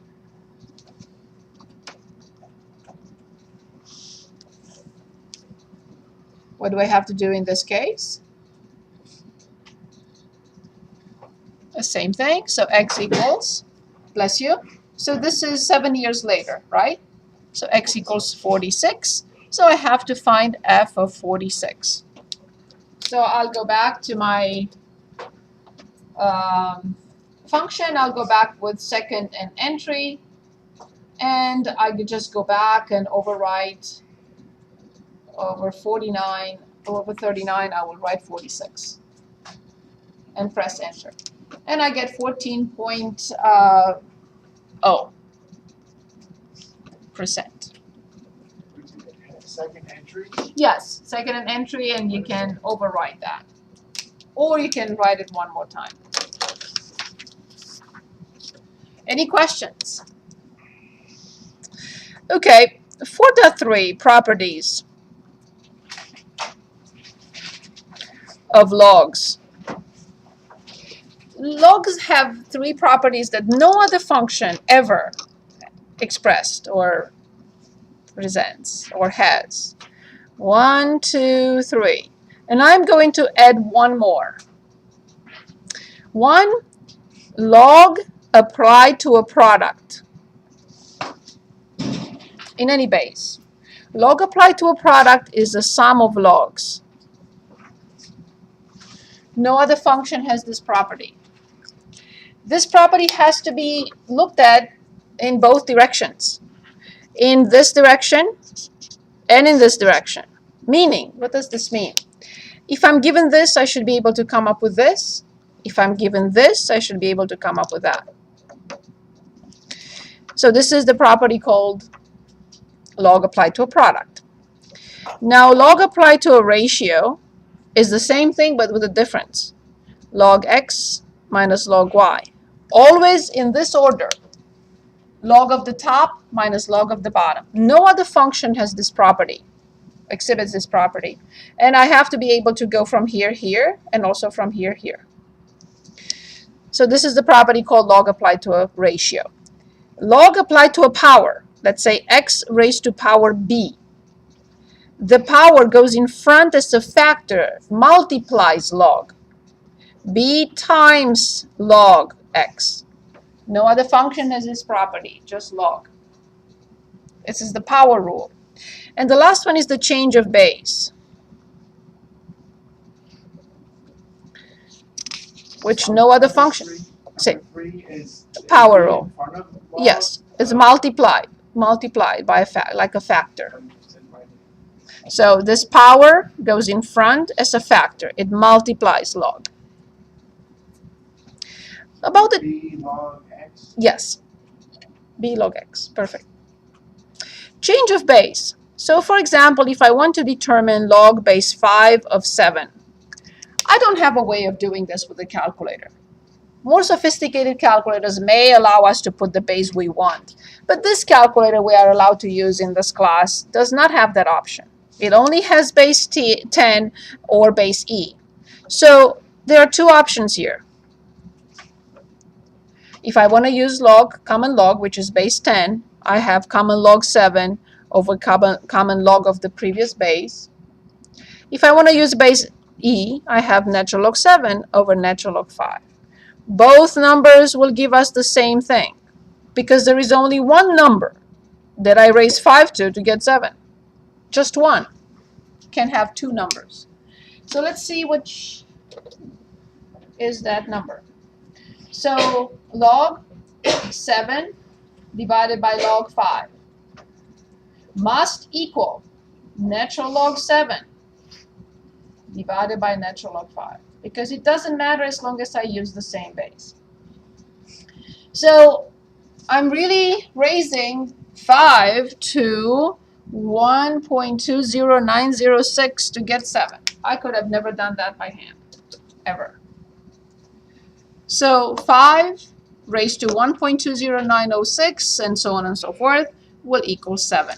Speaker 1: What do I have to do in this case? The same thing. So x equals, bless you. So this is 7 years later, right? So x equals 46. So I have to find f of 46. So I'll go back to my function. I'll go back with second and entry. And I could just go back and overwrite over 49, over 39, I will write 46. And press enter. And I get 14.0%.
Speaker 3: second entry.
Speaker 1: Yes, second and entry, and you can overwrite that. Or you can write it one more time. Any questions? Okay, 4.3 properties of logs. Logs have 3 properties that no other function ever expressed or presents or has. 1, 2, 3. And I'm going to add one more. 1 log applied to a product in any base. Log applied to a product is the sum of logs. No other function has this property. This property has to be looked at in both directions. In this direction and in this direction. Meaning, what does this mean? If I'm given this, I should be able to come up with this. If I'm given this, I should be able to come up with that. So this is the property called log applied to a product. Now, log applied to a ratio is the same thing but with a difference. Log x minus log y. Always in this order. Log of the top minus log of the bottom. No other function has this property, exhibits this property. And I have to be able to go from here, here, and also from here, here. So this is the property called log applied to a ratio. Log applied to a power. Let's say x raised to power b. The power goes in front as a factor, multiplies log. B times log x. No other function has this property, just log. This is the power rule. And the last one is the change of base, which no other function. Say, power rule. Yes, it's multiplied by like a factor. So this power goes in front as a factor. It multiplies log. About the
Speaker 3: B log x.
Speaker 1: Yes, b log x. Perfect. Change of base. So for example, if I want to determine log base 5 of 7, I don't have a way of doing this with a calculator. More sophisticated calculators may allow us to put the base we want, but this calculator we are allowed to use in this class does not have that option. It only has base 10 or base e. So there are two options here. If I want to use common log, which is base 10, I have common log 7 over common log of the previous base. If I want to use base e, I have natural log 7 over natural log 5. Both numbers will give us the same thing because there is only one number that I raise 5 to get 7. Just one. Can have two numbers. So let's see which is that number. So log 7 divided by log 5 must equal natural log 7 divided by natural log 5, because it doesn't matter as long as I use the same base. So I'm really raising 5 to 1.20906 to get 7. I could have never done that by hand, ever. So 5 raised to 1.20906 and so on and so forth will equal 7.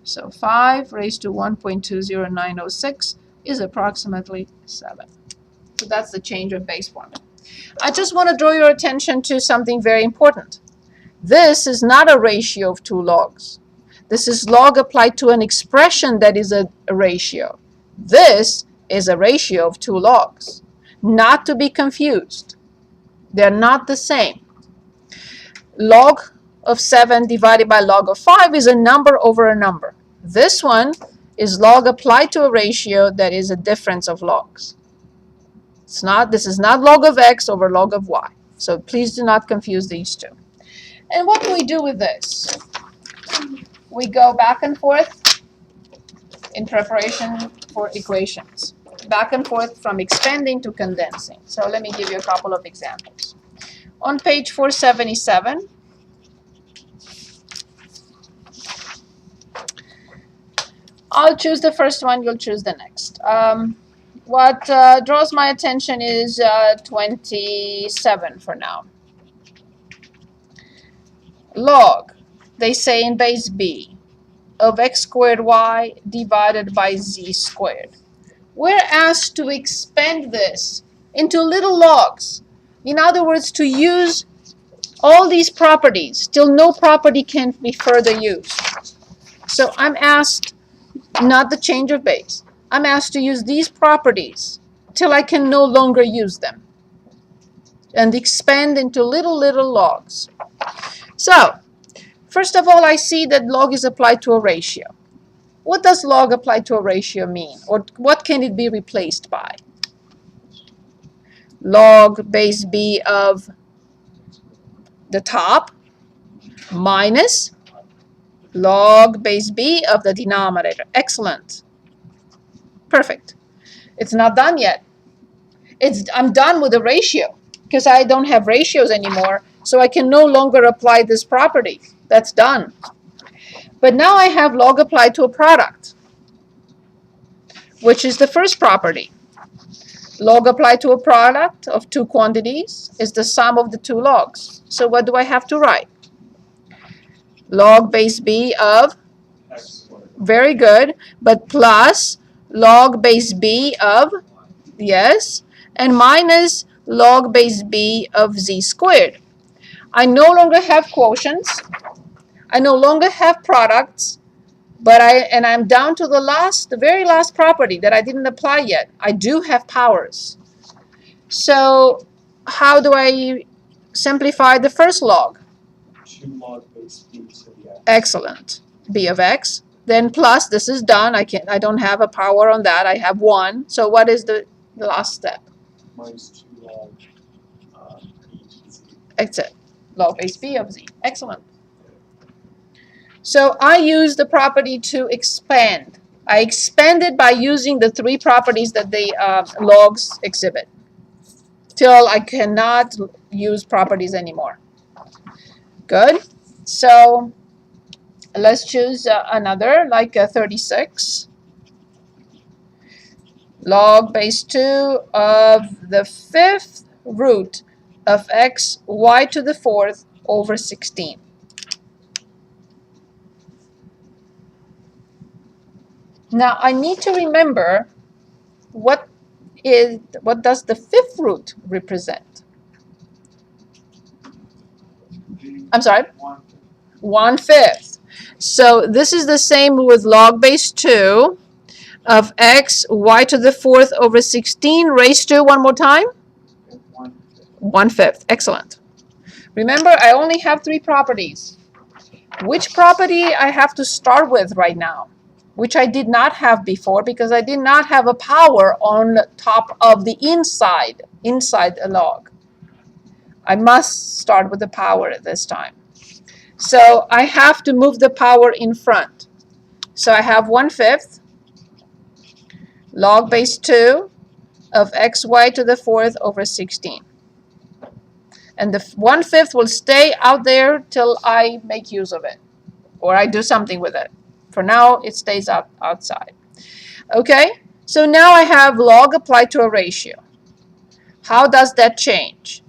Speaker 1: So 5 raised to 1.20906 is approximately 7. So that's the change of base formula. I just want to draw your attention to something very important. This is not a ratio of two logs. This is log applied to an expression that is a ratio. This is a ratio of two logs. Not to be confused. They're not the same. Log of 7 divided by log of 5 is a number over a number. This one is log applied to a ratio that is a difference of logs. This is not log of x over log of y. So please do not confuse these two. And what do we do with this? We go back and forth in preparation for equations. Back and forth from expanding to condensing. So let me give you a couple of examples. On page 477, I'll choose the first one, you'll choose the next. What draws my attention is 27 for now. Log, they say in base b, of x squared y divided by z squared. We're asked to expand this into little logs. In other words, to use all these properties till no property can be further used. So I'm asked not the change of base, I'm asked to use these properties till I can no longer use them and expand into little logs. So, first of all, I see that log is applied to a ratio. What does log applied to a ratio mean? Or what can it be replaced by? Log base b of the top minus log base b of the denominator. Excellent. Perfect. It's not done yet. I'm done with the ratio because I don't have ratios anymore, so I can no longer apply this property. That's done. But now I have log applied to a product, which is the first property. Log applied to a product of two quantities is the sum of the two logs. So what do I have to write? Log base b of, very good, but plus log base b of, yes, and minus log base b of z squared. I no longer have quotients. I no longer have products, but I'm down to the very last property that I didn't apply yet. I do have powers. So how do I simplify the first log?
Speaker 4: 2 log base b to the x.
Speaker 1: Excellent. B of x. Then plus, this is done. I don't have a power on that. I have 1. So what is the last step?
Speaker 4: Minus 2 log b to z.
Speaker 1: Except log base b of z. Excellent. So I use the property to expand. I expanded by using the 3 properties that the logs exhibit till I cannot use properties anymore. Good. So let's choose another, like 36. Log base 2 of the 5th root of x y to the 4th over 16. Now I need to remember what does the 5th root represent? I'm sorry? 1/5. So this is the same with log base 2 of x y to the 4th over 16 raised to, one more time? 1/5. Excellent. Remember, I only have 3 properties. Which property I have to start with right now? Which I did not have before because I did not have a power on top of the inside a log. I must start with the power at this time. So I have to move the power in front. So I have 1/5 log base 2 of xy to the 4th over 16. And the 1/5 will stay out there till I make use of it or I do something with it. For now, it stays outside. Okay, so now I have log applied to a ratio. How does that change?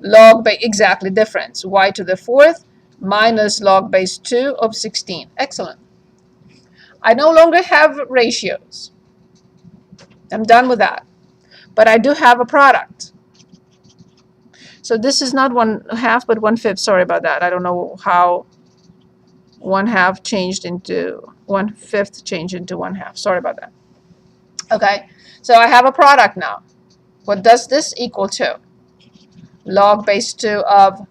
Speaker 1: Log base, exactly, difference. Y to the 4th minus log base 2 of 16. Excellent. I no longer have ratios. I'm done with that. But I do have a product. So this is not 1/2, but 1/5. Sorry about that. I don't know how 1/2 changed into 1/5 changed into 1/2. Sorry about that. Okay, so I have a product now. What does this equal to? Log base 2 of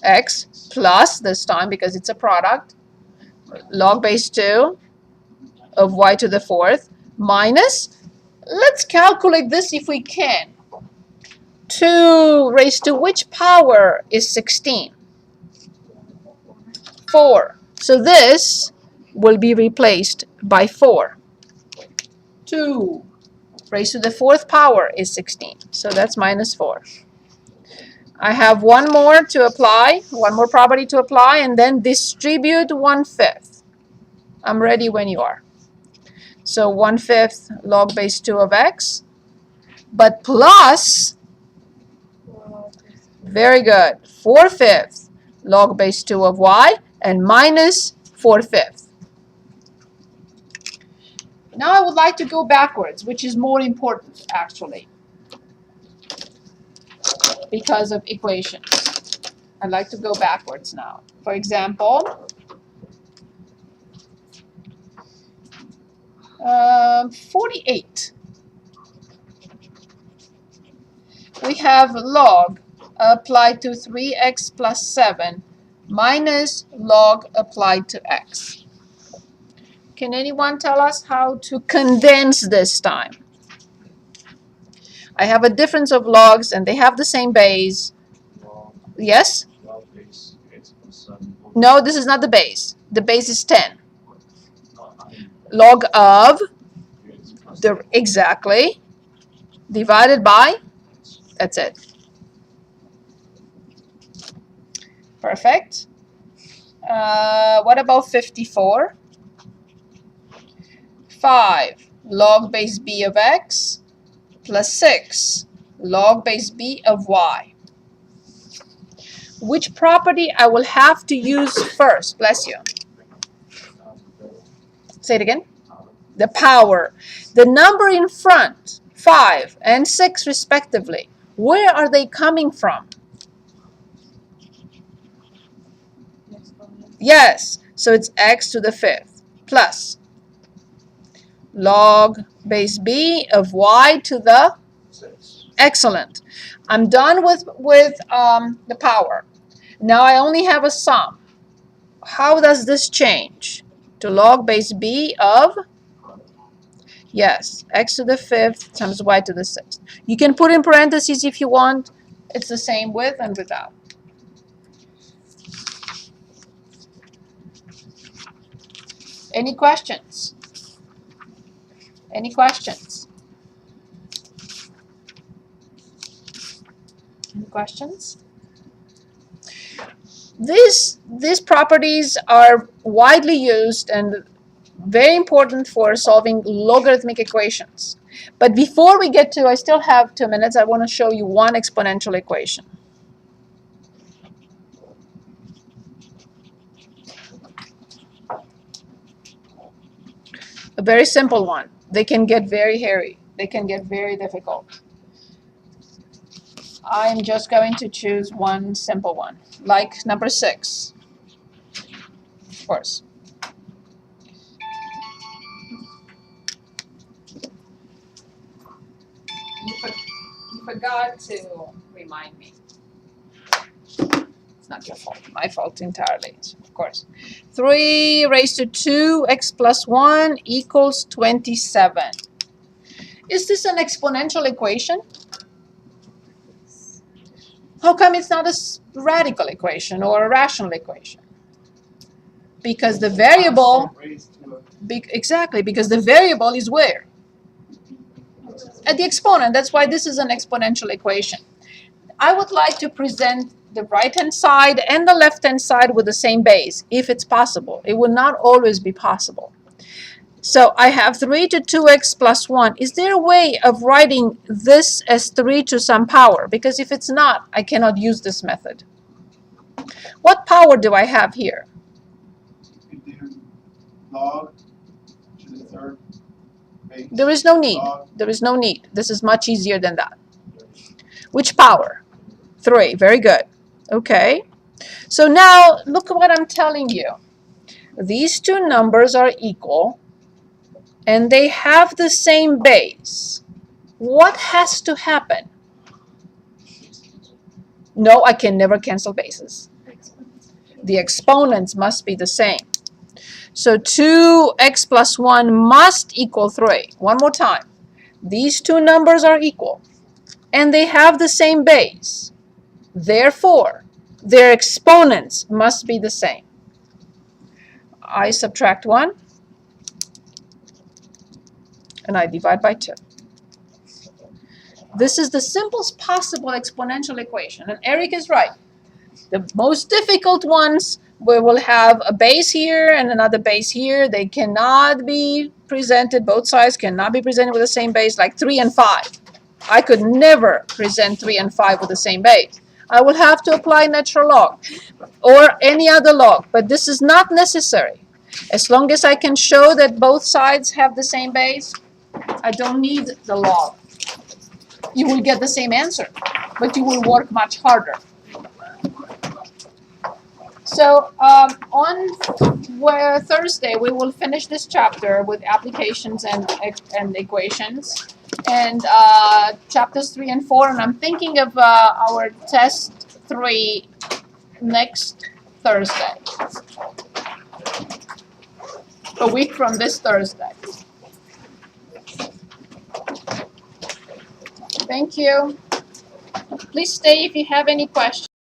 Speaker 1: x plus, this time because it's a product, log base 2 of y to the 4th minus, let's calculate this if we can. 2 raised to which power is 16? 4. So this will be replaced by 4. 2 raised to the 4th power is 16. So that's minus 4. I have one more to apply, one more property to apply, and then distribute 1/5. I'm ready when you are. So 1/5 log base 2 of x, but plus, very good, 4/5 log base 2 of y, and minus 4/5. Now I would like to go backwards, which is more important, actually, because of equations. I'd like to go backwards now. For example, 48. We have log applied to 3x plus 7 minus log applied to x. Can anyone tell us how to condense this time? I have a difference of logs and they have the same base. Yes? No, this is not the base. The base is 10. Log of, exactly, divided by, that's it. Perfect. What about 54? 5 log base b of x plus 6 log base b of y. Which property I will have to use first? Bless you. Say it again. The power. The number in front, 5 and 6 respectively, where are they coming from? Yes, so it's x to the 5th plus log base b of y to the
Speaker 4: 6.
Speaker 1: Excellent. I'm done with the power. Now I only have a sum. How does this change? To log base b of, yes, x to the 5th times y to the 6th. You can put in parentheses if you want. It's the same with and without. Any questions? Any questions? Any questions? These properties are widely used and very important for solving logarithmic equations. But before we get to, I still have 2 minutes, I want to show you one exponential equation. A very simple one. They can get very hairy. They can get very difficult. I'm just going to choose one simple one, like number 6, of course. You forgot to remind me. It's not your fault. My fault entirely, of course. 3 raised to 2x plus 1 equals 27. Is this an exponential equation? How come it's not a radical equation or a rational equation? Because the variable, exactly, because the variable is where? At the exponent. That's why this is an exponential equation. I would like to present the right-hand side and the left-hand side with the same base, if it's possible. It will not always be possible. So I have 3 to 2x plus 1. Is there a way of writing this as 3 to some power? Because if it's not, I cannot use this method. What power do I have here?
Speaker 3: You could do log to the 3rd base.
Speaker 1: There is no need. There is no need. This is much easier than that. Which power? 3. Very good. Okay. So now look at what I'm telling you. These two numbers are equal and they have the same base. What has to happen? No, I can never cancel bases. The exponents must be the same. So 2x plus 1 must equal 3. One more time. These two numbers are equal and they have the same base. Therefore, their exponents must be the same. I subtract 1 and I divide by 2. This is the simplest possible exponential equation. And Eric is right. The most difficult ones, we will have a base here and another base here. They cannot be presented, both sides cannot be presented with the same base, like 3 and 5. I could never present 3 and 5 with the same base. I will have to apply natural log or any other log, but this is not necessary. As long as I can show that both sides have the same base, I don't need the log. You will get the same answer, but you will work much harder. So on Thursday, we will finish this chapter with applications and equations, and chapters 3 and 4. And I'm thinking of our test 3 next Thursday, a week from this Thursday. Thank you. Please stay if you have any questions.